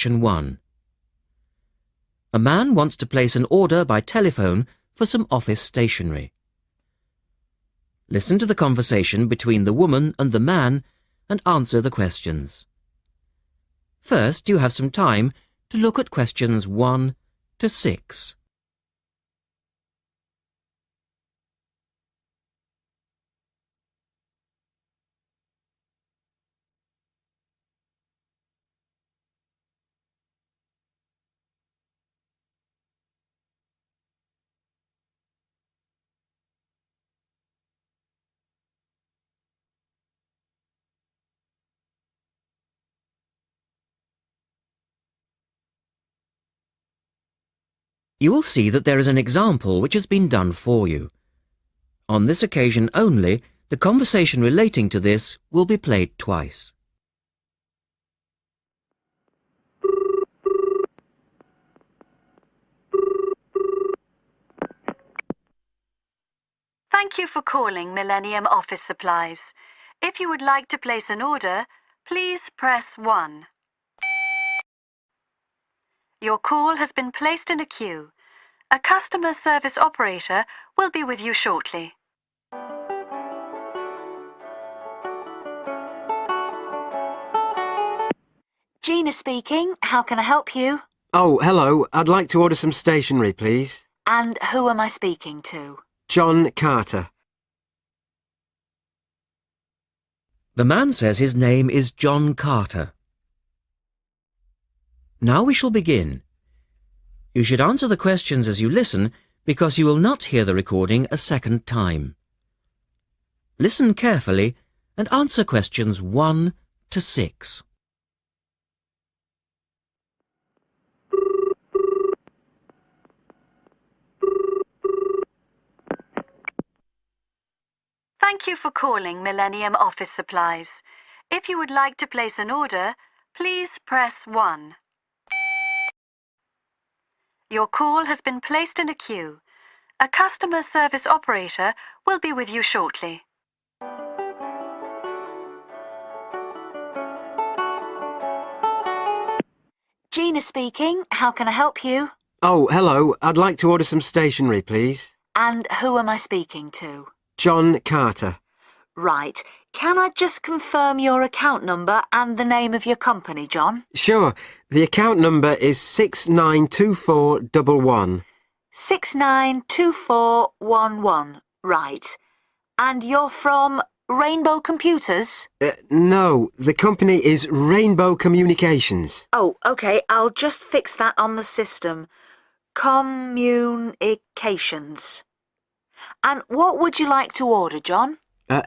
Question 1. A man wants to place an order by telephone for some office stationery. Listen to the conversation between the woman and the man and answer the questions. First, you have some time to look at questions 1 to 6. You will see that there is an example which has been done for you. On this occasion only, the conversation relating to this will be played twice. Thank you for calling Millennium Office Supplies. If you would like to place an order, please press 1. Your call has been placed in a queue. A customer service operator will be with you shortly. Gina speaking. How can I help you? Oh, hello. I'd like to order some stationery, please. And who am I speaking to? John Carter. The man says his name is John Carter. Now we shall begin. You should answer the questions as you listen because you will not hear the recording a second time. Listen carefully and answer questions 1 to 6. Thank you for calling Millennium Office Supplies. If you would like to place an order, please press 1. Your call has been placed in a queue. A customer service operator will be with you shortly. Gina speaking. How can I help you? Oh, hello. I'd like to order some stationery, please. And who am I speaking to? John Carter. Right. Can I just confirm your account number and the name of your company, John? Sure. The account number is 692411. 692411. Right. And you're from Rainbow Computers? No, the company is Rainbow Communications. Oh, OK. I'll just fix that on the system. Communications. And what would you like to order, John?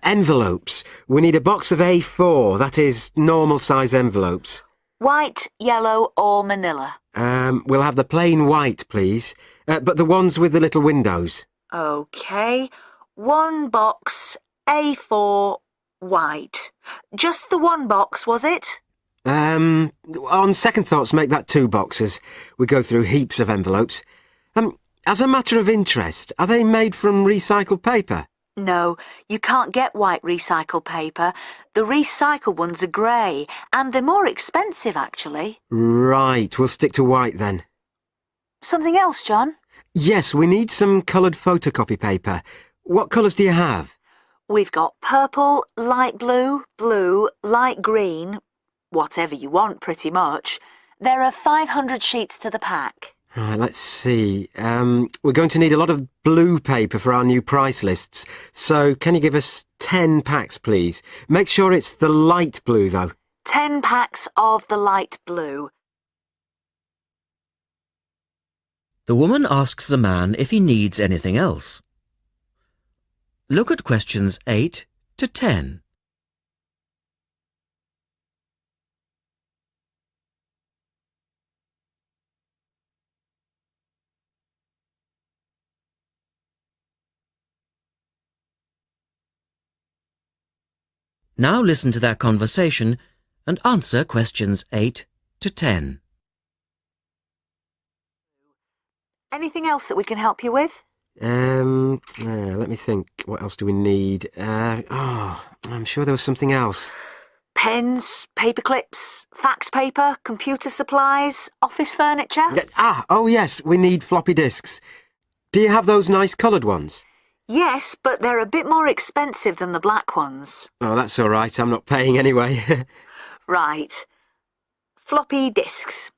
Envelopes. We need a box of A4, that is, normal size envelopes. White, yellow or manila? We'll have the plain white, please. But the ones with the little windows. OK. 1 box, A4, white. Just the 1 box, was it? On second thoughts, make that 2 boxes. We go through heaps of envelopes. As a matter of interest, are they made from recycled paper? No, you can't get white recycled paper. The recycled ones are grey, and they're more expensive, actually. Right, we'll stick to white then. Something else, John? Yes, we need some coloured photocopy paper. What colours do you have? We've got purple, light blue, blue, light green, whatever you want, pretty much. There are 500 sheets to the pack. Right, let's see. We're going to need a lot of blue paper for our new price lists. So can you give us 10 packs, please? Make sure it's the light blue, though. 10 packs of the light blue. The woman asks the man if he needs anything else. Look at questions 8 to 10. Now listen to that conversation and answer questions 8 to 10. Anything else that we can help you with? Let me think. What else do we need? I'm sure there was something else. Pens, paper clips, fax paper, computer supplies, office furniture. Oh yes, we need floppy disks. Do you have those nice coloured ones? Yes, but they're a bit more expensive than the black ones. Oh, that's all right. I'm not paying anyway. Right. Floppy disks.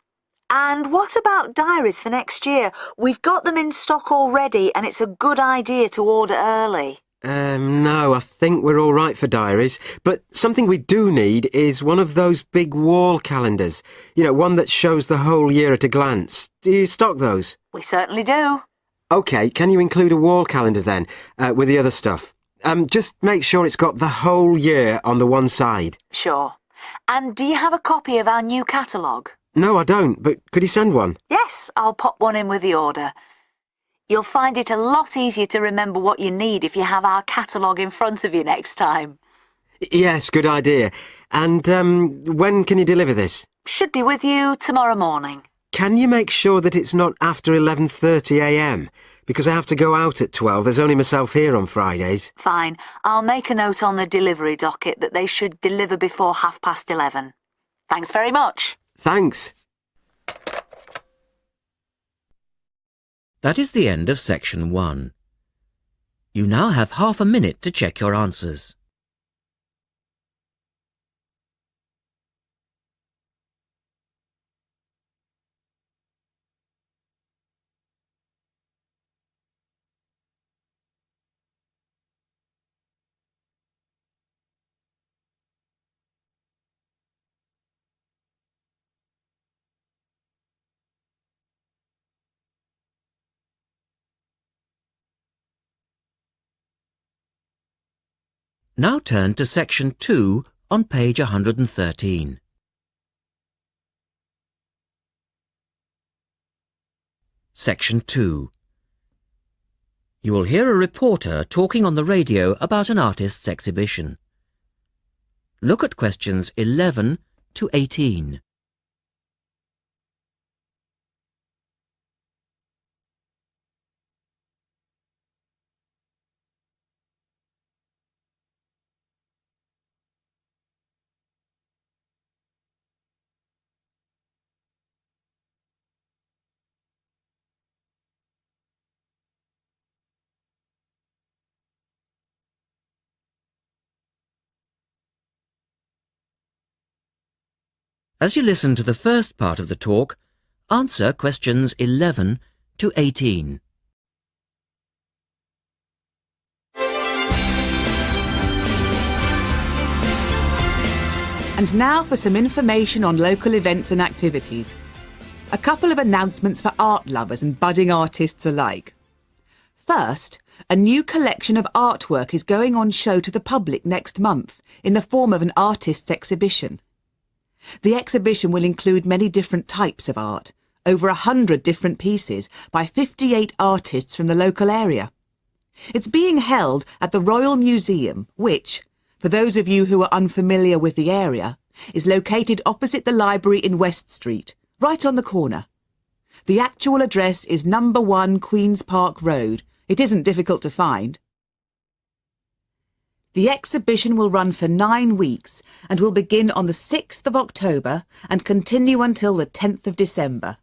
And what about diaries for next year? We've got them in stock already, and it's a good idea to order early. No, I think we're all right for diaries. But something we do need is one of those big wall calendars. You know, one that shows the whole year at a glance. Do you stock those? We certainly do. OK, can you include a wall calendar then, with the other stuff? Just make sure it's got the whole year on the one side. Sure. And do you have a copy of our new catalogue? No, I don't, but could you send one? Yes, I'll pop one in with the order. You'll find it a lot easier to remember what you need if you have our catalogue in front of you next time. Yes, good idea. And when can you deliver this? Should be with you tomorrow morning. Can you make sure that it's not after 11:30am? Because I have to go out at 12. There's only myself here on Fridays. Fine. I'll make a note on the delivery docket that they should deliver before 11:30. Thanks very much. Thanks. That is the end of section 1. You now have half a minute to check your answers. Now turn to section 2 on page 113. Section 2. You will hear a reporter talking on the radio about an artist's exhibition. Look at questions 11 to 18. As you listen to the first part of the talk, answer questions 11 to 18. And now for some information on local events and activities. A couple of announcements for art lovers and budding artists alike. First, a new collection of artwork is going on show to the public next month in the form of an artist's exhibition. The exhibition will include many different types of art, over 100 different pieces by 58 artists from the local area. It's being held at the Royal Museum, which, for those of you who are unfamiliar with the area, is located opposite the library in West Street, right on the corner. The actual address is number 1 Queen's Park Road. It isn't difficult to find. The exhibition will run for 9 weeks and will begin on the 6th of October and continue until the 10th of December.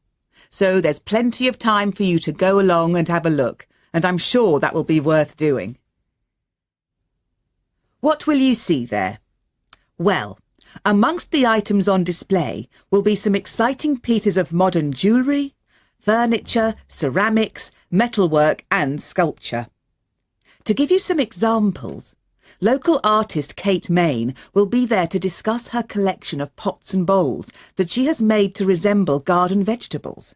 So there's plenty of time for you to go along and have a look, and I'm sure that will be worth doing. What will you see there? Well, amongst the items on display will be some exciting pieces of modern jewellery, furniture, ceramics, metalwork and sculpture. To give you some examples, local artist Kate Main will be there to discuss her collection of pots and bowls that she has made to resemble garden vegetables.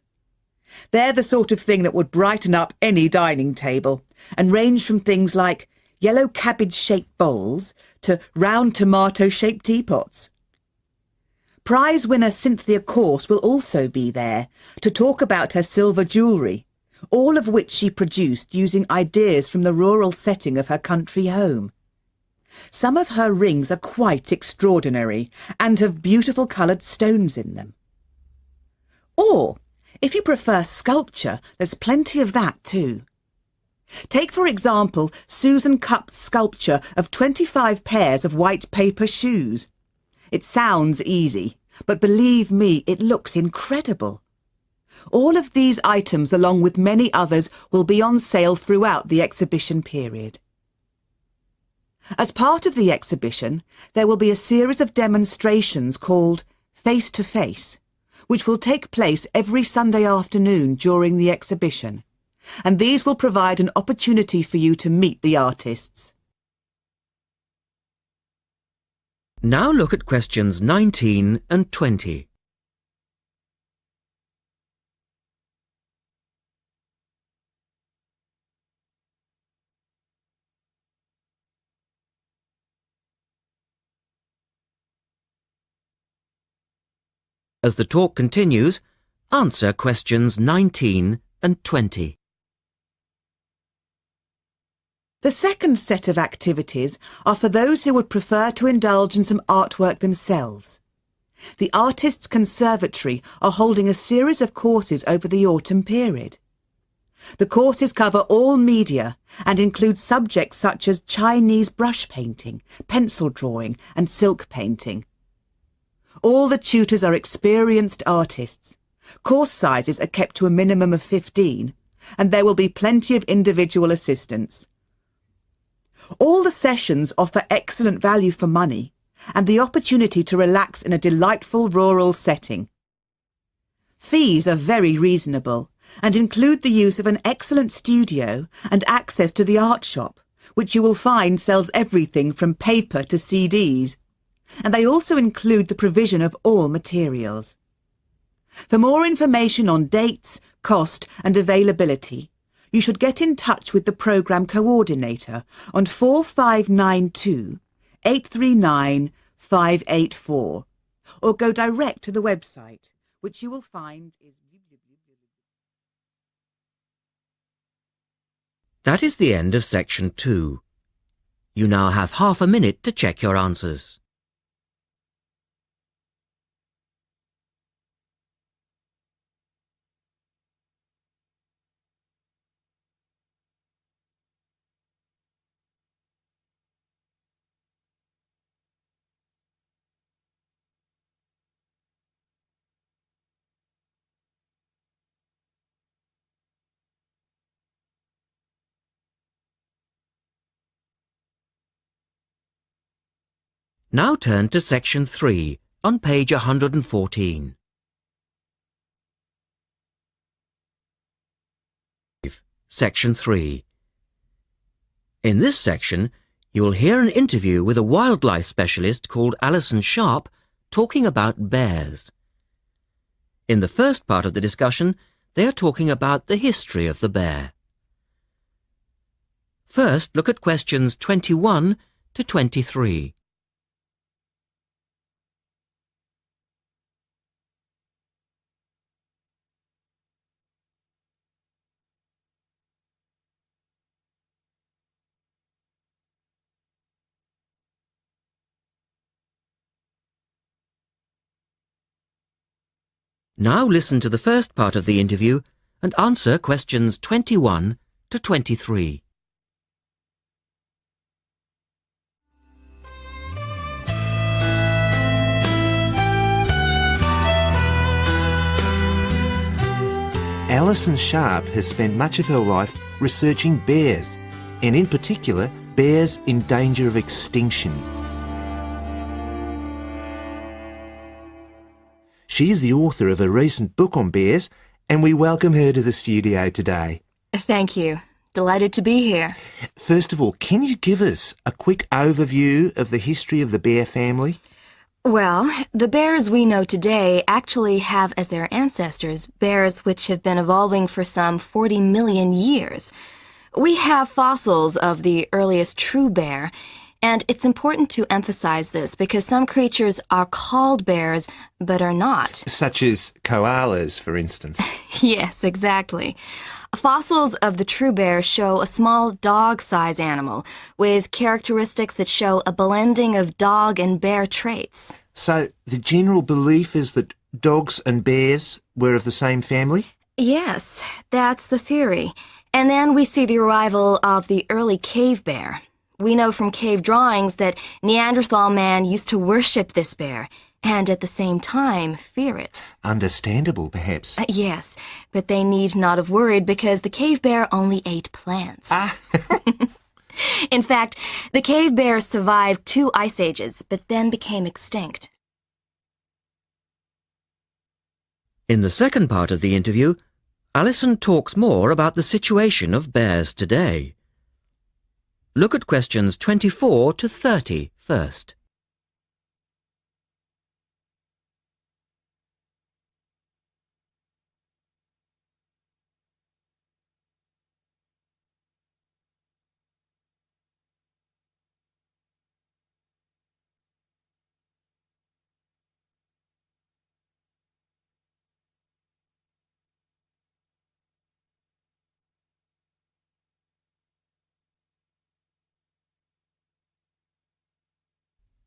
They're the sort of thing that would brighten up any dining table and range from things like yellow cabbage-shaped bowls to round tomato-shaped teapots. Prize winner Cynthia Corse will also be there to talk about her silver jewellery, all of which she produced using ideas from the rural setting of her country home. Some of her rings are quite extraordinary and have beautiful coloured stones in them. Or, if you prefer sculpture, there's plenty of that too. Take, for example, Susan Cupp's sculpture of 25 pairs of white paper shoes. It sounds easy, but believe me, it looks incredible. All of these items, along with many others, will be on sale throughout the exhibition period. As part of the exhibition, there will be a series of demonstrations called Face to Face, which will take place every Sunday afternoon during the exhibition, and these will provide an opportunity for you to meet the artists. Now look at questions 19 and 20. As the talk continues, answer questions 19 and 20. The second set of activities are for those who would prefer to indulge in some artwork themselves. The Artists' Conservatory are holding a series of courses over the autumn period. The courses cover all media and include subjects such as Chinese brush painting, pencil drawing and silk painting. All the tutors are experienced artists. Course sizes are kept to a minimum of 15, and there will be plenty of individual assistance. All the sessions offer excellent value for money and the opportunity to relax in a delightful rural setting. Fees are very reasonable and include the use of an excellent studio and access to the art shop, which you will find sells everything from paper to CDs. And they also include the provision of all materials. For more information on dates, cost and availability, you should get in touch with the programme coordinator on 4592 839 584 or go direct to the website, which you will find is... That is the end of section 2. You now have half a minute to check your answers. Now turn to section 3 on page 114. Section 3. In this section, you will hear an interview with a wildlife specialist called Alison Sharp talking about bears. In the first part of the discussion, they are talking about the history of the bear. First, look at questions 21 to 23. Now listen to the first part of the interview and answer questions 21 to 23. Alison Sharp has spent much of her life researching bears, and in particular, bears in danger of extinction. She is the author of a recent book on bears, and we welcome her to the studio today. Thank you. Delighted to be here. First of all, can you give us a quick overview of the history of the bear family? Well, the bears we know today actually have as their ancestors bears which have been evolving for some 40 million years. We have fossils of the earliest true bear, and it's important to emphasize this because some creatures are called bears but are not. Such as koalas, for instance. Yes, exactly. Fossils of the true bear show a small dog-size animal with characteristics that show a blending of dog and bear traits. So the general belief is that dogs and bears were of the same family? Yes, that's the theory. And then we see the arrival of the early cave bear. We know from cave drawings that Neanderthal man used to worship this bear and at the same time fear it. Understandable, perhaps. Yes, but they need not have worried because the cave bear only ate plants. In fact, the cave bear survived 2 ice ages, but then became extinct. In the second part of the interview, Alison talks more about the situation of bears today. Look at questions 24 to 30 first.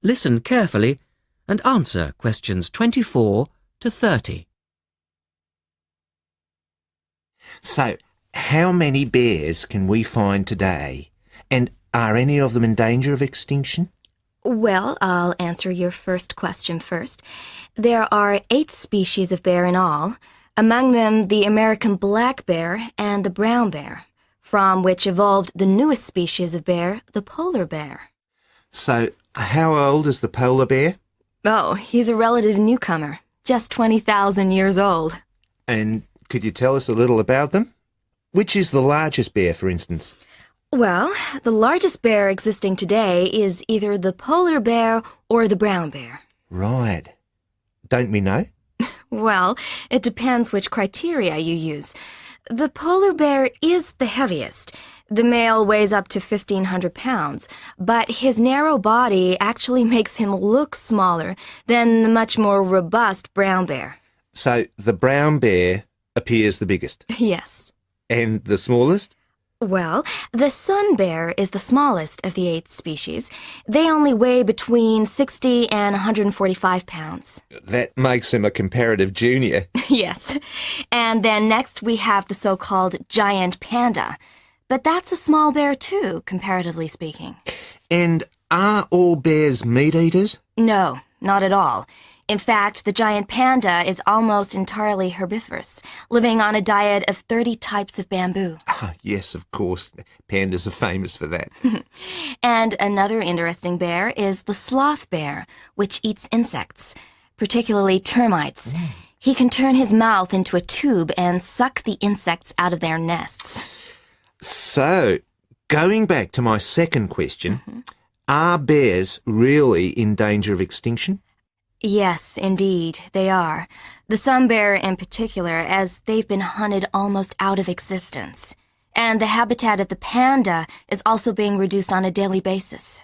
Listen carefully and answer questions 24 to 30. So, how many bears can we find today? And are any of them in danger of extinction? Well, I'll answer your first question first. There are 8 species of bear in all, among them the American black bear and the brown bear, from which evolved the newest species of bear, the polar bear. So, how old is the polar bear? Oh, he's a relative newcomer, just 20,000 years old. And could you tell us a little about them? Which is the largest bear, for instance? Well, the largest bear existing today is either the polar bear or the brown bear. Right. Don't we know? Well, it depends which criteria you use. The polar bear is the heaviest. The male weighs up to 1,500 pounds, but his narrow body actually makes him look smaller than the much more robust brown bear. So, the brown bear appears the biggest. Yes. And the smallest? Well, the sun bear is the smallest of the 8 species. They only weigh between 60 and 145 pounds. That makes him a comparative junior. Yes. And then next we have the so-called giant panda. But that's a small bear too, comparatively speaking. And are all bears meat eaters? No, not at all. In fact, the giant panda is almost entirely herbivorous, living on a diet of 30 types of bamboo. Ah, yes, of course. Pandas are famous for that. And another interesting bear is the sloth bear, which eats insects, particularly termites. He can turn his mouth into a tube and suck the insects out of their nests. So, going back to my second question, are bears really in danger of extinction? Yes, indeed, they are. The sun bear in particular, as they've been hunted almost out of existence. And the habitat of the panda is also being reduced on a daily basis.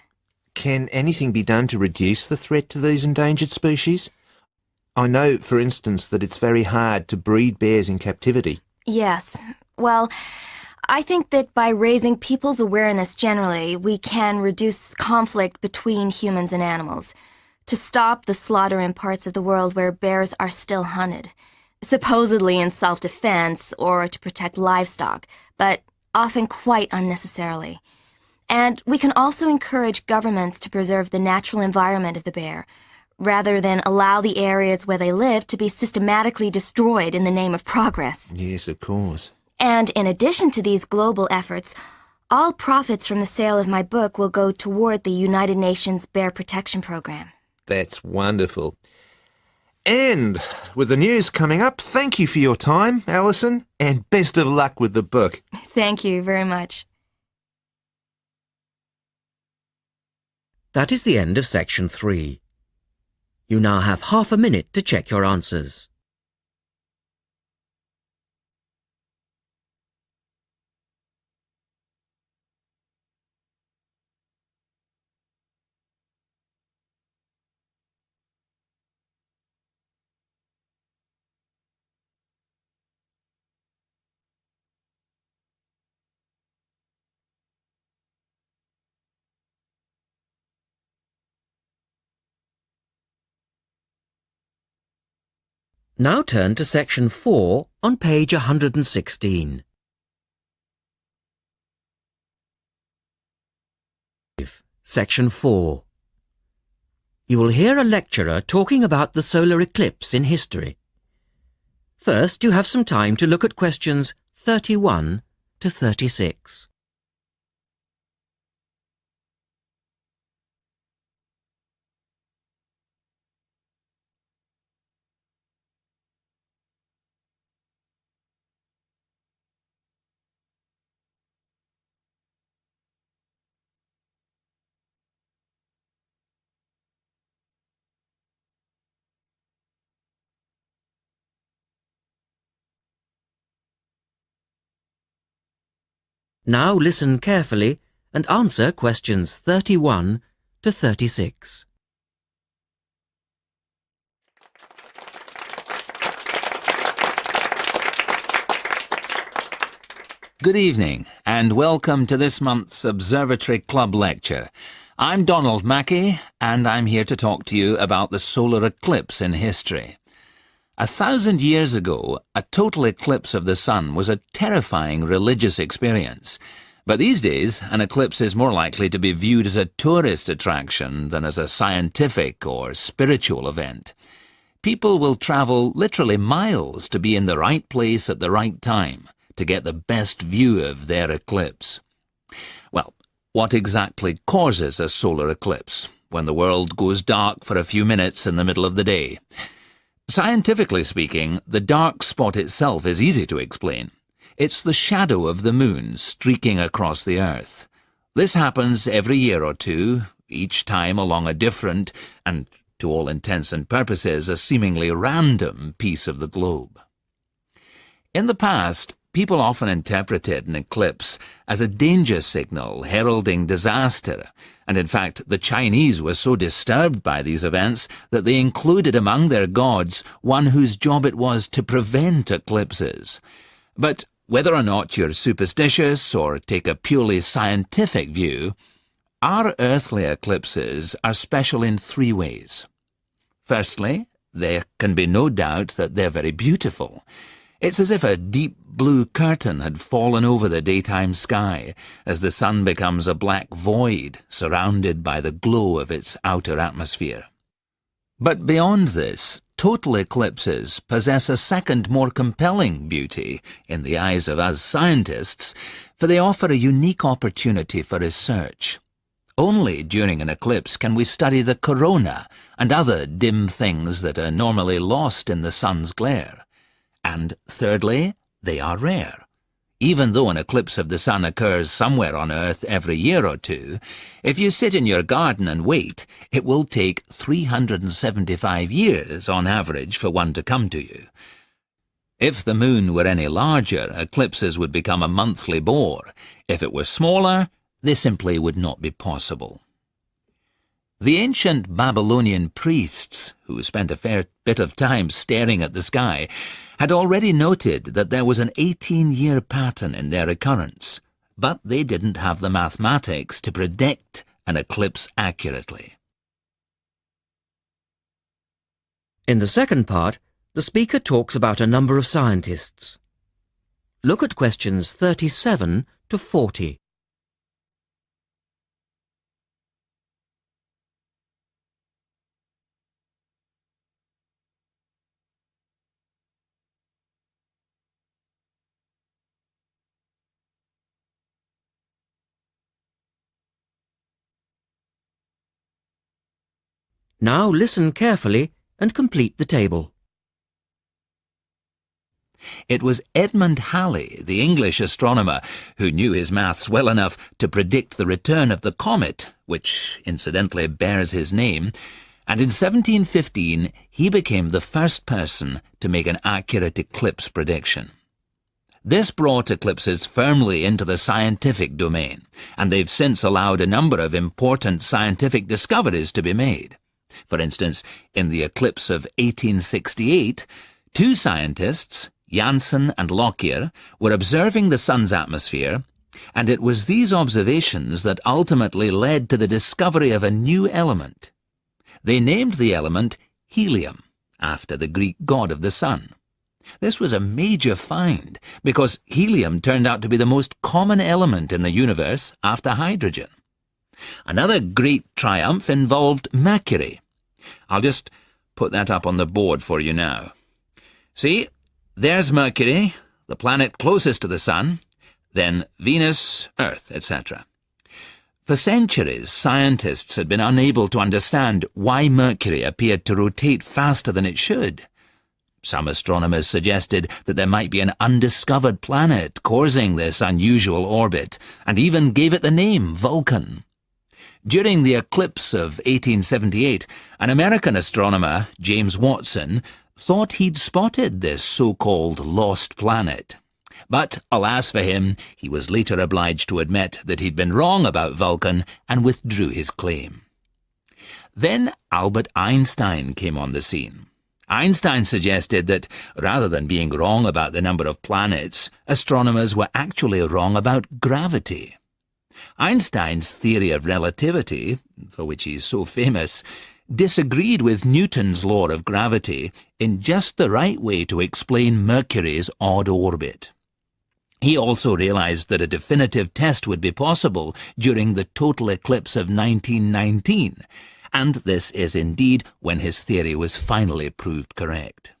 Can anything be done to reduce the threat to these endangered species? I know, for instance, that it's very hard to breed bears in captivity. Yes. Well, I think that by raising people's awareness generally, we can reduce conflict between humans and animals, to stop the slaughter in parts of the world where bears are still hunted, supposedly in self-defense or to protect livestock, but often quite unnecessarily. And we can also encourage governments to preserve the natural environment of the bear, rather than allow the areas where they live to be systematically destroyed in the name of progress. Yes, of course. And in addition to these global efforts, all profits from the sale of my book will go toward the United Nations Bear Protection Program. That's wonderful. And with the news coming up, thank you for your time, Alison, and best of luck with the book. Thank you very much. That is the end of section 3. You now have half a minute to check your answers. Now turn to section 4 on page 116. Section 4. You will hear a lecturer talking about the solar eclipse in history. First, you have some time to look at questions 31 to 36. Now listen carefully and answer questions 31 to 36. Good evening, and welcome to this month's Observatory Club lecture. I'm Donald Mackey, and I'm here to talk to you about the solar eclipse in history. 1,000 years ago, a total eclipse of the sun was a terrifying religious experience. But these days, an eclipse is more likely to be viewed as a tourist attraction than as a scientific or spiritual event. People will travel literally miles to be in the right place at the right time to get the best view of their eclipse. Well, what exactly causes a solar eclipse when the world goes dark for a few minutes in the middle of the day? Scientifically speaking, the dark spot itself is easy to explain. It's the shadow of the moon streaking across the Earth. This happens every year or two, each time along a different, and to all intents and purposes, a seemingly random piece of the globe. In the past, people often interpreted an eclipse as a danger signal heralding disaster, and in fact the Chinese were so disturbed by these events that they included among their gods one whose job it was to prevent eclipses. But whether or not you're superstitious or take a purely scientific view, our earthly eclipses are special in three ways. Firstly, there can be no doubt that they're very beautiful. It's as if a deep blue curtain had fallen over the daytime sky as the sun becomes a black void surrounded by the glow of its outer atmosphere. But beyond this, total eclipses possess a second, more compelling beauty in the eyes of us scientists, for they offer a unique opportunity for research. Only during an eclipse can we study the corona and other dim things that are normally lost in the sun's glare. And thirdly, they are rare. Even though an eclipse of the sun occurs somewhere on Earth every year or two, if you sit in your garden and wait, it will take 375 years on average for one to come to you. If the moon were any larger, eclipses would become a monthly bore. If it were smaller, they simply would not be possible. The ancient Babylonian priests, who spent a fair bit of time staring at the sky, had already noted that there was an 18-year pattern in their occurrence, but they didn't have the mathematics to predict an eclipse accurately. In the second part, the speaker talks about a number of scientists. Look at questions 37 to 40. Now listen carefully and complete the table. It was Edmund Halley, the English astronomer, who knew his maths well enough to predict the return of the comet, which incidentally bears his name, and in 1715 he became the first person to make an accurate eclipse prediction. This brought eclipses firmly into the scientific domain, and they've since allowed a number of important scientific discoveries to be made. For instance, in the eclipse of 1868, two scientists, Janssen and Lockyer, were observing the sun's atmosphere, and it was these observations that ultimately led to the discovery of a new element. They named the element helium, after the Greek god of the sun. This was a major find, because helium turned out to be the most common element in the universe after hydrogen. Another great triumph involved Mercury. I'll just put that up on the board for you now. See, there's Mercury, the planet closest to the Sun, then Venus, Earth, etc. For centuries, scientists had been unable to understand why Mercury appeared to rotate faster than it should. Some astronomers suggested that there might be an undiscovered planet causing this unusual orbit, and even gave it the name Vulcan. During the eclipse of 1878, an American astronomer, James Watson, thought he'd spotted this so-called lost planet. But, alas for him, he was later obliged to admit that he'd been wrong about Vulcan and withdrew his claim. Then Albert Einstein came on the scene. Einstein suggested that, rather than being wrong about the number of planets, astronomers were actually wrong about gravity. Einstein's theory of relativity, for which he's so famous, disagreed with Newton's law of gravity in just the right way to explain Mercury's odd orbit. He also realized that a definitive test would be possible during the total eclipse of 1919, and this is indeed when his theory was finally proved correct.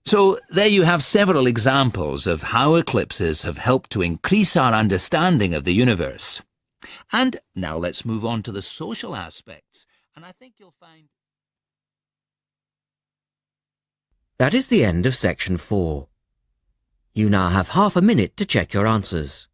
So there you have several examples of how eclipses have helped to increase our understanding of the universe. And now let's move on to the social aspects, and I think you'll find... That is the end of section 4. You now have half a minute to check your answers.